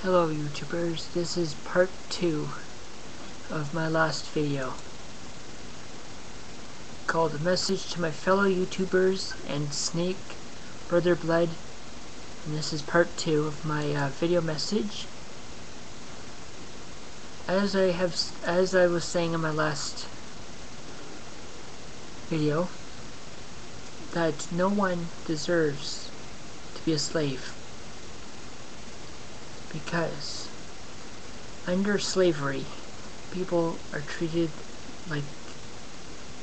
Hello YouTubers, this is part 2 of my last video called A Message to My Fellow YouTubers and Snake Brother Blood, and this is part 2 of my video message. As I was saying in my last video, that no one deserves to be a slave. Because under slavery, people are treated like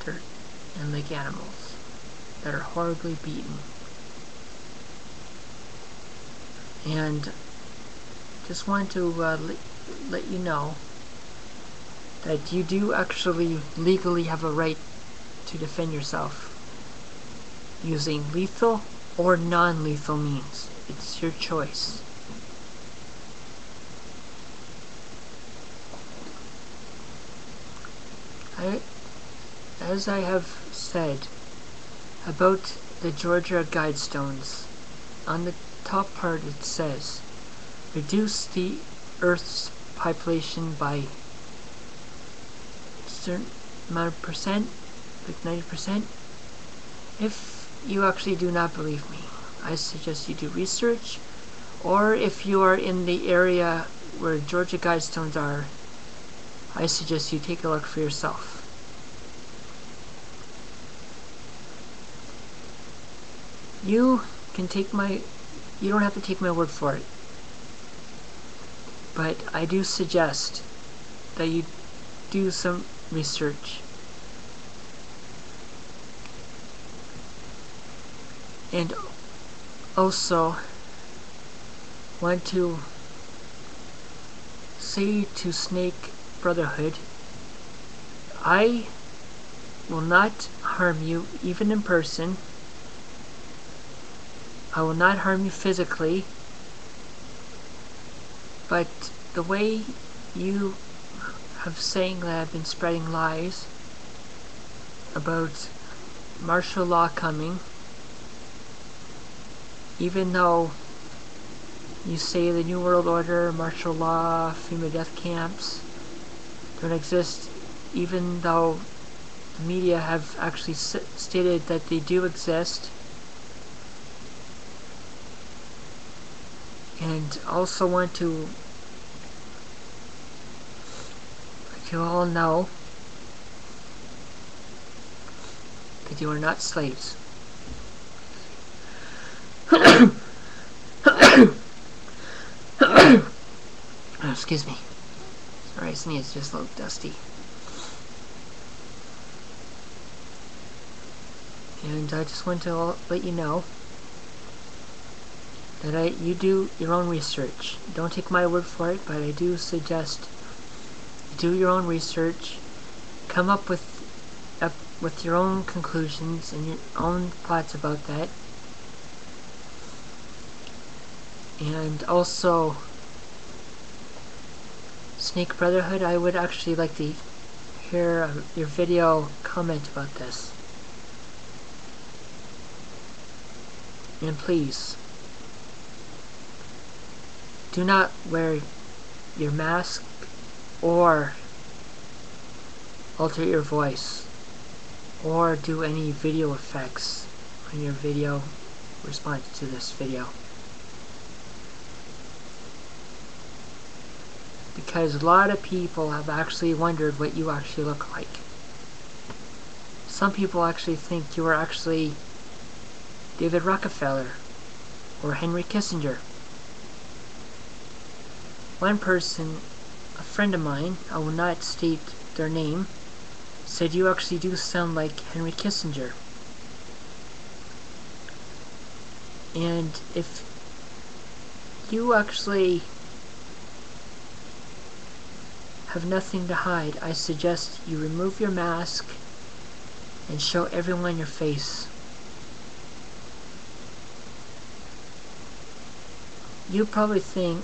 dirt and like animals that are horribly beaten. And just want to let you know that you do actually legally have a right to defend yourself using lethal or non-lethal means. It's your choice. As I have said about the Georgia Guidestones, on the top part it says, reduce the Earth's population by a certain amount of percent, like 90%. If you actually do not believe me, I suggest you do research, or if you are in the area where Georgia Guidestones are, I suggest you take a look for yourself. You don't have to take my word for it, but I do suggest that you do some research. And also want to say to SnakeBrotherhood, I will not harm you even in person. I will not harm you physically, but the way you have saying that I've been spreading lies about martial law coming, even though you say the New World Order, martial law, FEMA death camps don't exist, even though the media have actually stated that they do exist. And also want to let you all know that you are not slaves. Oh, excuse me. Sorry, I sneezed, just a little dusty. And I just want to let you know that you do your own research. Don't take my word for it, but I do suggest you do your own research, come up with your own conclusions and your own thoughts about that. And also, Snake Brotherhood, I would actually like to hear your video comment about this. And please, do not wear your mask or alter your voice or do any video effects on your video response to this video. Because a lot of people have actually wondered what you actually look like. Some people actually think you are actually David Rockefeller or Henry Kissinger. One person, a friend of mine, I will not state their name, said you actually do sound like Henry Kissinger. And if you actually have nothing to hide, I suggest you remove your mask and show everyone your face. You probably think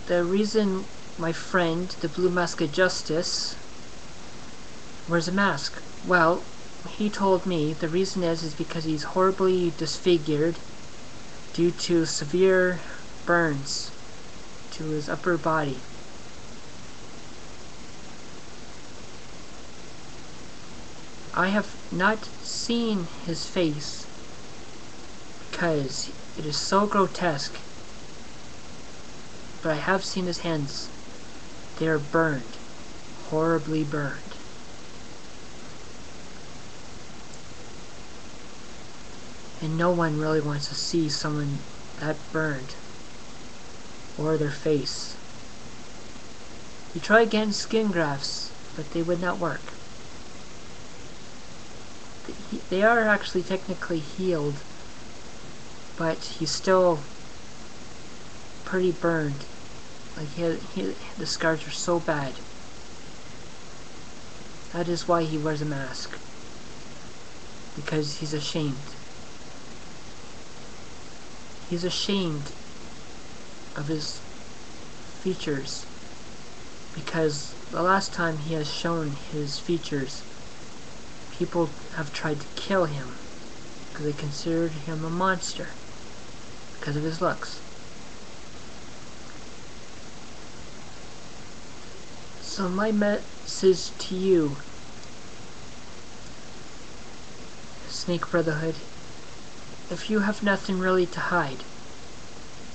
the reason my friend, the Blue Mask of Justice, wears a mask. Well, he told me the reason is because he's horribly disfigured due to severe burns to to his upper body. I have not seen his face because it is so grotesque, but I have seen his hands. They are burned, horribly burned. And no one really wants to see someone that burned, or their face. He tried getting skin grafts, but they would not work. They are actually technically healed, but he's still pretty burned. Like the scars are so bad. That is why he wears a mask, because he's ashamed. He's ashamed of his features, because the last time he has shown his features, people have tried to kill him because they considered him a monster because of his looks. So my message to you, Snake Brotherhood, if you have nothing really to hide,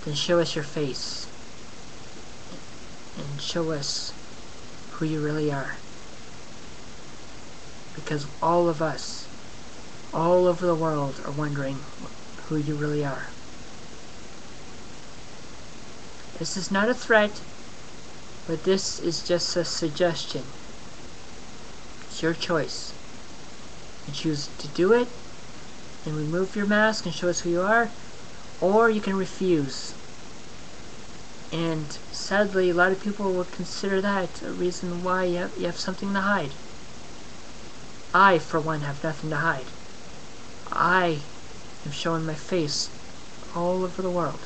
then show us your face and show us who you really are. Because all of us, all over the world, are wondering who you really are. This is not a threat, but this is just a suggestion. It's your choice. You choose to do it and remove your mask and show us who you are, or you can refuse. And sadly, a lot of people will consider that a reason why you have something to hide. I, for one, have nothing to hide. I am showing my face all over the world.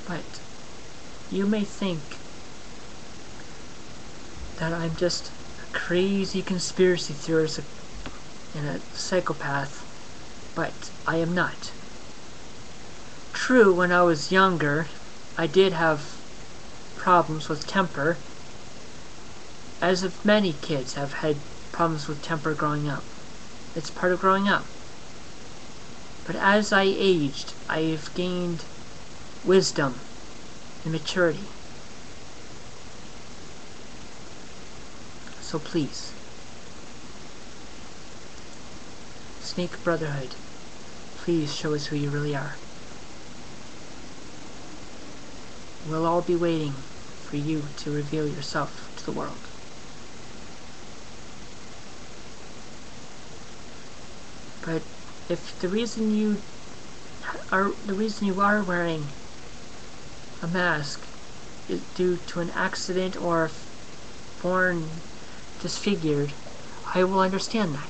But you may think that I'm just a crazy conspiracy theorist and a psychopath, but I am not. True, when I was younger, I did have problems with temper, as if many kids have had problems with temper growing up. It's part of growing up. But as I aged, I've gained wisdom and maturity. So please, Snake Brotherhood, please show us who you really are. We'll all be waiting for you to reveal yourself to the world. But if the reason you are wearing a mask is due to an accident or born disfigured, I will understand that.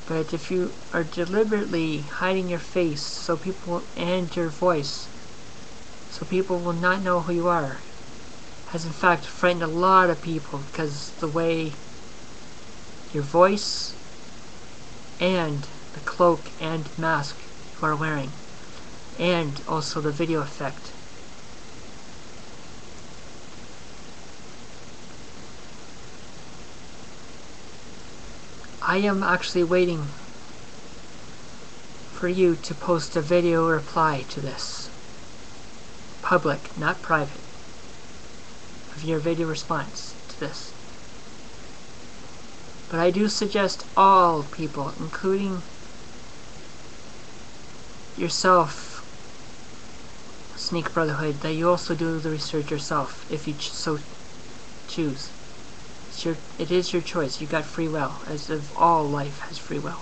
But if you are deliberately hiding your face so people and your voice, so people will not know who you are, has in fact frightened a lot of people because the way your voice and the cloak and mask you are wearing, and also the video effect. I am actually waiting for you to post a video reply to this. Public, not private, of your video response to this. But I do suggest all people, including yourself, Snake Brotherhood, that you also do the research yourself, if you so choose. It is your choice. You got free will, as if all life has free will.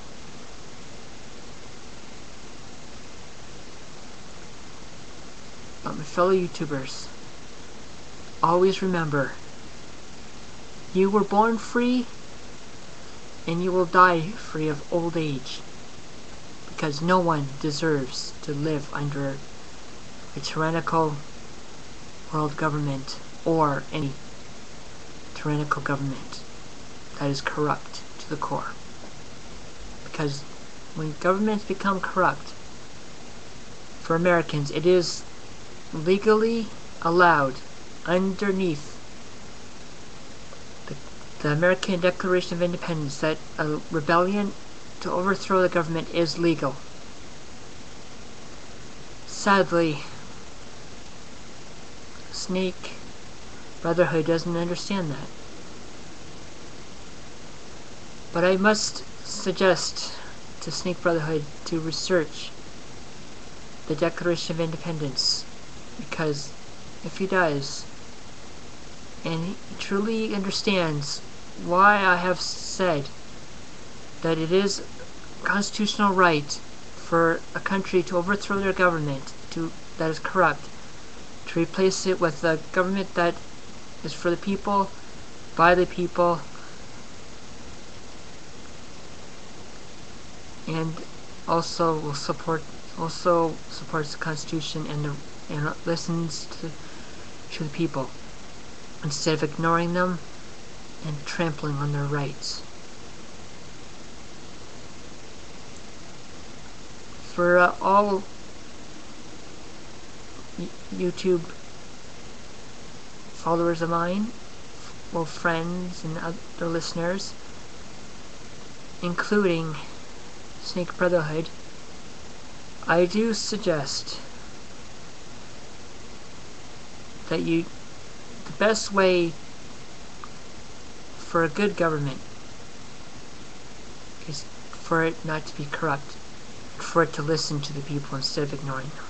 But my fellow YouTubers, always remember, you were born free, and you will die free of old age, because no one deserves to live under a tyrannical world government or any tyrannical government that is corrupt to the core. Because when governments become corrupt, for Americans, it is legally allowed underneath the American Declaration of Independence that a rebellion to overthrow the government is legal. Sadly, SnakeBrotherhood doesn't understand that. But I must suggest to SnakeBrotherhood to research the Declaration of Independence, because if he does, and he truly understands why I have said that it is a constitutional right for a country to overthrow their government that is corrupt, to replace it with a government that is for the people, by the people, and also supports the Constitution and listens to the people instead of ignoring them and trampling on their rights. For all YouTube followers of mine, well, friends and other listeners, including SnakeBrotherhood, I do suggest that the best way for a good government is for it not to be corrupt, for it to listen to the people instead of ignoring them.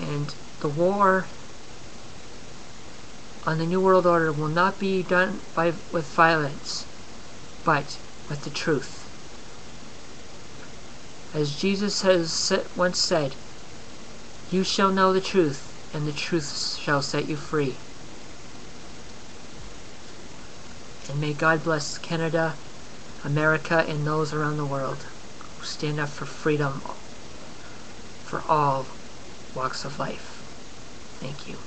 And the war on the New World Order will not be done with violence, but with the truth. As Jesus has once said, "You shall know the truth, and the truth shall set you free." And may God bless Canada, America, and those around the world who stand up for freedom for all walks of life. Thank you.